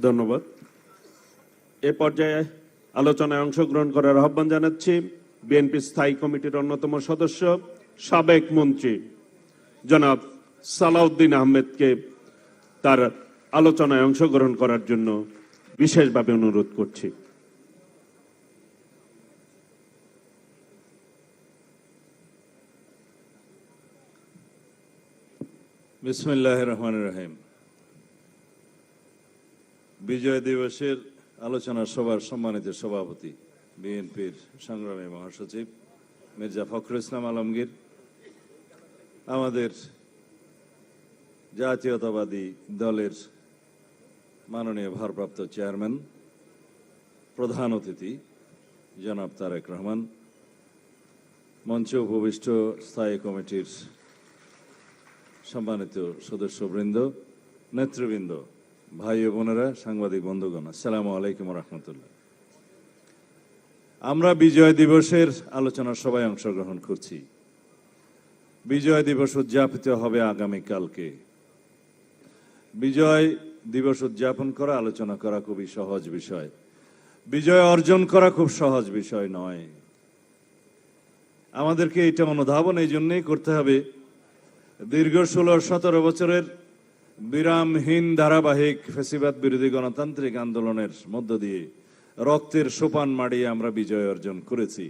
ধন্যবাদ। এ পর্যায়ে আলোচনায় অংশগ্রহণ করার আহ্বান জানাচ্ছি বিএনপি স্থায়ী কমিটির অন্যতম সদস্য সাবেক মন্ত্রী জনাব সালাউদ্দিন আহমেদকে তার আলোচনায় অংশগ্রহণ করার জন্য বিশেষভাবে অনুরোধ করছি। বিসমিল্লাহির রহমানির রহিম। বিজয় দিবসের আলোচনা সভার সম্মানিত সভাপতি বিএনপির সংগ্রামী মহাসচিব মির্জা ফখরুল ইসলাম আলমগীর, আমাদের জাতীয়তাবাদী দলের মাননীয় ভারপ্রাপ্ত চেয়ারম্যান, প্রধান অতিথি জনাব তারেক রহমান, মঞ্চে উপবিষ্ট স্থায়ী কমিটির সম্মানিত সদস্যবৃন্দ, নেতৃবৃন্দ, ভাই ও বোনেরা, সাংবাদিক বন্ধুগণ, আসসালামু আলাইকুম রহমতুল্লাহ। আমরা বিজয় দিবসের আলোচনা সভায় অংশগ্রহণ করছি। বিজয় দিবস উদযাপিত হবে আগামীকালকে। বিজয় দিবস উদযাপন করা, আলোচনা করা খুবই সহজ বিষয়। বিজয় অর্জন করা খুব সহজ বিষয় নয়। আমাদেরকে এটা অনুধাবন এই জন্যই করতে হবে, দীর্ঘ 16-17 বছরের বিরামহীন ধারাবাহিক ফ্যাসিবাদ বিরোধী গণতান্ত্রিক আন্দোলনের মধ্য দিয়ে রক্তের সোপান মাড়িয়ে আমরা বিজয় অর্জন করেছি।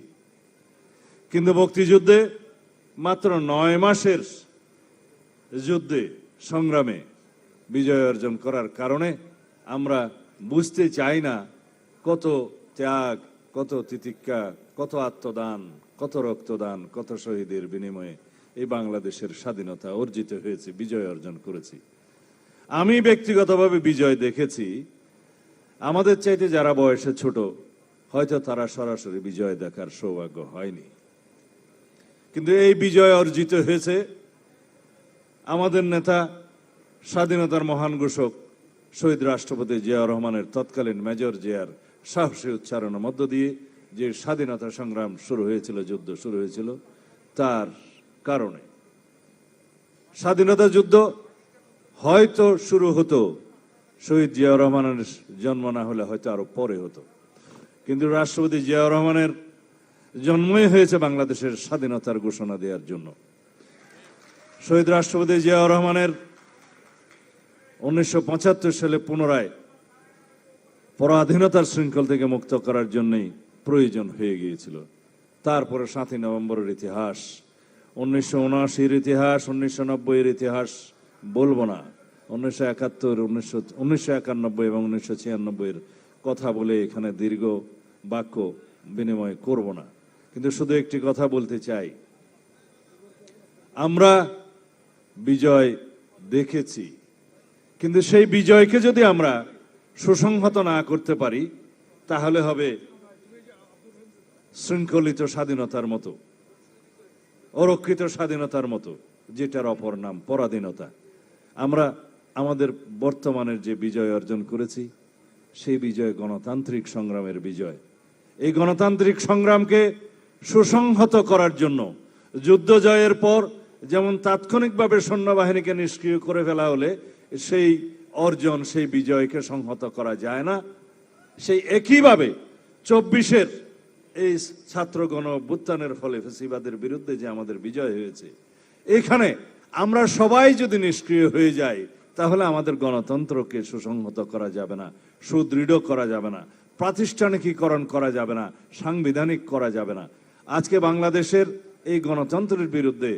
কিন্তু মুক্তিযুদ্ধে মাত্র 9 মাসের যুদ্ধে সংগ্রামে বিজয় অর্জন করার কারণে আমরা বুঝতে চাই না কত ত্যাগ, কত তিতিক্ষা, কত আত্মদান, কত রক্তদান, কত শহীদের বিনিময়ে এই বাংলাদেশের স্বাধীনতা অর্জিত হয়েছে, বিজয় অর্জন করেছি। আমি ব্যক্তিগতভাবে বিজয় দেখেছি। আমাদের চাইতে যারা বয়সে ছোট, হয়তো তারা সরাসরি বিজয় দেখার সৌভাগ্য হয়নি, কিন্তু এই বিজয় অর্জিত হয়েছে আমাদের নেতা, স্বাধীনতার মহান ঘোষক শহীদ রাষ্ট্রপতি জিয়াউর রহমানের তৎকালীন মেজর জিয়ার সাহসী উচ্চারণের মধ্য দিয়ে যে স্বাধীনতা সংগ্রাম শুরু হয়েছিল, যুদ্ধ শুরু হয়েছিল, তার কারণে। স্বাধীনতা যুদ্ধ হয়তো শুরু হতো শহীদ জিয়াউর রহমানের জন্ম না হলে, হয়তো আরো পরে হতো, কিন্তু রাষ্ট্রপতি জিয়াউর রহমানের জন্মই হয়েছে বাংলাদেশের স্বাধীনতার ঘোষণা দেওয়ার জন্য। শহীদ রাষ্ট্রপতি জিয়াউর রহমানের 1975 সালে পুনরায় পরাধীনতার শৃঙ্খল থেকে মুক্ত করার জন্যই প্রয়োজন হয়ে গিয়েছিল। তারপরে 7ই নভেম্বরের ইতিহাস, 1979-এর ইতিহাস, 1990-এর ইতিহাস বলবো না, 1971, 1991 এবং 1996-এর কথা বলে এখানে দীর্ঘ বাক্য বিনিময় করব না। কিন্তু শুধু একটি কথা বলতে চাই, আমরা বিজয় দেখেছি, কিন্তু সেই বিজয়কে যদি আমরা সুসংহত না করতে পারি, তাহলে হবে শৃঙ্খলিত স্বাধীনতার মতো, অরক্ষিত স্বাধীনতার মতো, যেটার অপর নাম পরাধীনতা। আমরা আমাদের বর্তমানের যে বিজয় অর্জন করেছি, সেই বিজয় গণতান্ত্রিক সংগ্রামের বিজয়। এই গণতান্ত্রিক সংগ্রামকে সুসংহত করার জন্য যুদ্ধ জয়ের পর যেমন তাৎক্ষণিকভাবে সৈন্যবাহিনীকে নিষ্ক্রিয় করে ফেলা হলে সেই অর্জন, সেই বিজয়কে সংহত করা যায় না, সেই একইভাবে 24-এর এই ছাত্র গণ অভ্যুত্থানের ফলে ফ্যাসিবাদের বিরুদ্ধে যে আমাদের বিজয় হয়েছে, এখানে আমরা সবাই যদি নিষ্ক্রিয় হয়ে যাই, তাহলে আমাদের গণতন্ত্রকে সুসংহত করা যাবে না, সুদৃঢ় করা যাবে না, প্রাতিষ্ঠানিকীকরণ করা যাবে না, সাংবিধানিক করা যাবে না। আজকে বাংলাদেশের এই গণতন্ত্রের বিরুদ্ধে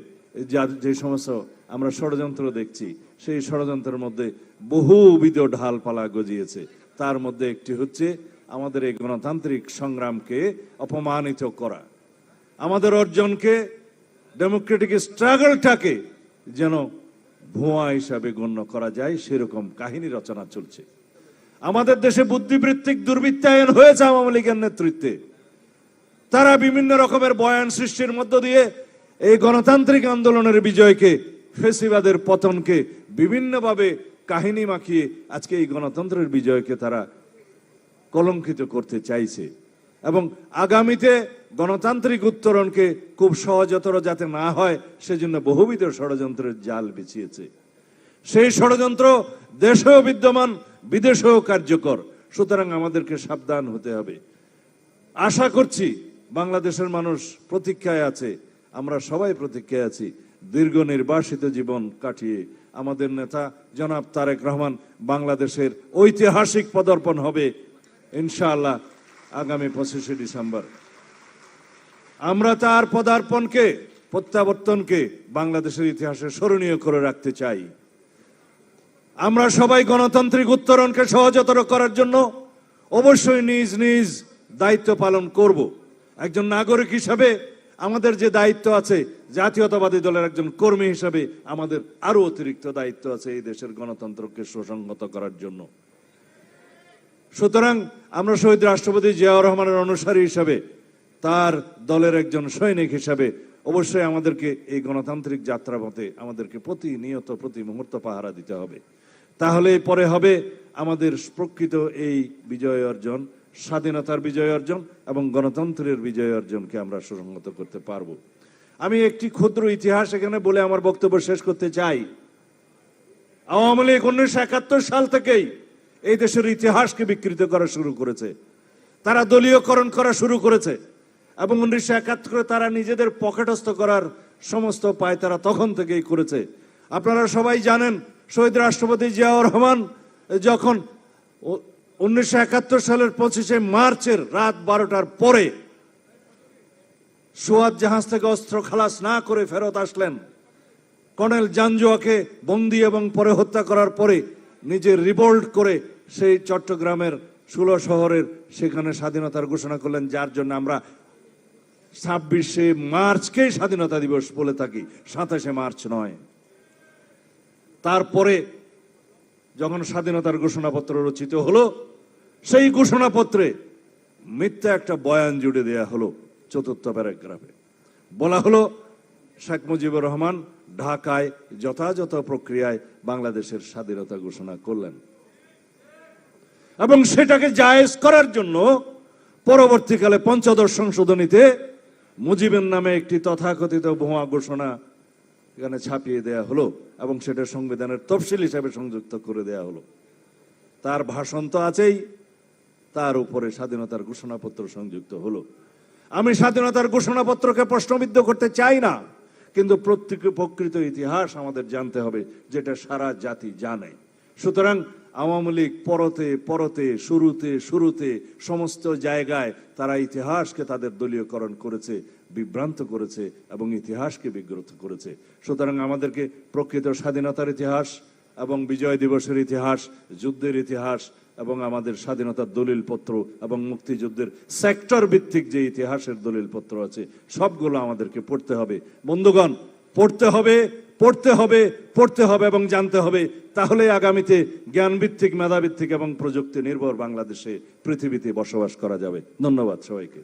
যে সমস্ত আমরা ষড়যন্ত্র দেখছি, সেই ষড়যন্ত্রের মধ্যে বহুবিধ ঢালপালা গজিয়েছে। তার মধ্যে একটি হচ্ছে আমাদের এই গণতান্ত্রিক সংগ্রামকে অপমানিত করা, আমাদের অর্জনকে, ডেমোক্রেটিক স্ট্রাগলটাকে যেন ভুয়া হিসাবে গণ্য করা যায়, সেরকম কাহিনী রচনা চলছে। আমাদের দেশে বুদ্ধিবৃত্তিক দুর্বৃত্তায়ন হয়েছে আওয়ামী লীগের নেতৃত্বে। তারা বিভিন্ন রকমের বয়ান সৃষ্টির মধ্য দিয়ে এই গণতান্ত্রিক আন্দোলনের বিজয়কে, ফ্যাসিবাদের পতনকে বিভিন্নভাবে কাহিনী মাখিয়ে আজকে এই গণতন্ত্রের বিজয়কে তারা কলঙ্কিত করতে চাইছে, এবং আগামীতে গণতান্ত্রিক উত্তরণকে খুব সহজতর যাতে না হয়, সেজন্য বহুবিধ ষড়যন্ত্রের জাল বিছিয়েছে। সেই ষড়যন্ত্র দেশেও বিদ্যমান, বিদেশেও কার্যকর। সুতরাং আমাদেরকে সাবধান হতে হবে। আশা করছি বাংলাদেশের মানুষ প্রতীক্ষায় আছে, আমরা সবাই প্রতীক্ষায় আছি, দীর্ঘ নির্বাসিত জীবন কাটিয়ে আমাদের নেতা জনাব তারেক রহমান বাংলাদেশের ঐতিহাসিক পদার্পণ হবে ইনশাআল্লাহ আগামী 25শে ডিসেম্বর। আমরা তার পদার্পণকে, প্রত্যাবর্তনকে বাংলাদেশের ইতিহাসে স্মরণীয় করে রাখতে চাই। আমরা সবাই গণতান্ত্রিক উত্তরণকে সহজতর করার জন্য অবশ্যই নিজ নিজ দায়িত্ব পালন করব। একজন নাগরিক হিসাবে আমাদের যে দায়িত্ব আছে, জাতীয়তাবাদী দলের একজন কর্মী হিসাবে আমাদের আরো অতিরিক্ত দায়িত্ব আছে এই দেশের গণতন্ত্রকে সুসংহত করার জন্য। সুতরাং আমরা শহীদ রাষ্ট্রপতি জিয়াউর রহমানের অনুসারী হিসাবে, তার দলের একজন সৈনিক হিসাবে অবশ্যই আমাদেরকে এই গণতান্ত্রিক যাত্রাপথে আমাদেরকে প্রতিনিয়ত প্রতি মুহূর্ত পাহারা দিতে হবে। তাহলে পরে হবে আমাদের প্রকৃত এই বিজয় অর্জন, স্বাধীনতার বিজয় অর্জন এবং গণতন্ত্রের বিজয় অর্জনকে আমরা সুসংহত করতে পারবো। আমি একটি ক্ষুদ্র ইতিহাস এখানে বলে আমার বক্তব্য শেষ করতে চাই। আওয়ামী লীগ 1971 সাল থেকেই এই দেশের ইতিহাসকে বিকৃত করা শুরু করেছে। তারা দলীয়করণ করা শুরু করেছে এবং 1971 তারা নিজেদের পকেটস্থ করার সমস্ত পায় তারা তখন থেকেই করেছে। আপনারা সবাই জানেন শহীদ রাষ্ট্রপতি জিয়াউর রহমান যখন 1971 সালের 25শে মার্চের রাত 12টার পরে সুয়াদ জাহাজ থেকে অস্ত্র খালাস না করে ফেরত আসলেন, কর্নেল জাঞ্জুয়াকে বন্দী এবং পরে হত্যা করার পরে নিজে রিভোল্ট করে সেই চট্টগ্রামের 16 শহরের সেখানে স্বাধীনতার ঘোষণা করলেন, যার জন্য আমরা 26শে মার্চকেই স্বাধীনতা দিবস বলে থাকি, 27শে মার্চ নয়। তারপরে যখন স্বাধীনতার ঘোষণাপত্র রচিত হলো, সেই ঘোষণাপত্রে মিথ্যা একটা বয়ান জুড়ে দেয়া হলো। 4th প্যারাগ্রাফে বলা হলো শেখ মুজিবুর রহমান ঢাকায় যথাযথ প্রক্রিয়ায় বাংলাদেশের স্বাধীনতা ঘোষণা করলেন এবং সেটাকে জায়েজ করার জন্য পরবর্তীকালে 15 সংশোধনীতে মুজিবের নামে একটি তথাকথিত ভুয়া ঘোষণা এখানে ছাপিয়ে দেয়া হলো এবং সেটা সংবিধানের তফসিল হিসাবে সংযুক্ত করে দেয়া হলো। তার ভাষণ তো আছেই, তার উপরে স্বাধীনতার ঘোষণাপত্র সংযুক্ত হলো। আমি স্বাধীনতার ঘোষণাপত্রকে প্রশ্নবিদ্ধ করতে চাই না, কিন্তু প্রকৃত ইতিহাস আমাদের জানতে হবে, যেটা সারা জাতি জানে। সুতরাং আওয়ামী লীগ পরতে পরতে শুরুতে সমস্ত জায়গায় তারা ইতিহাসকে তাদের দলীয়করণ করেছে, বিভ্রান্ত করেছে এবং ইতিহাসকে বিগ্রত করেছে। সুতরাং আমাদেরকে প্রকৃত স্বাধীনতার ইতিহাস এবং বিজয় দিবসের ইতিহাস, যুদ্ধের ইতিহাস এবং আমাদের স্বাধীনতার দলিলপত্র এবং মুক্তিযুদ্ধের সেক্টর ভিত্তিক যে ইতিহাসের দলিলপত্র আছে সবগুলো আমাদেরকে পড়তে হবে। বন্ধুগণ, পড়তে হবে এবং জানতে হবে। তাহলে আগামীতে জ্ঞানভিত্তিক, মেধাভিত্তিক এবং প্রযুক্তি নির্ভর বাংলাদেশে পৃথিবীতে বসবাস করা যাবে। ধন্যবাদ সবাইকে।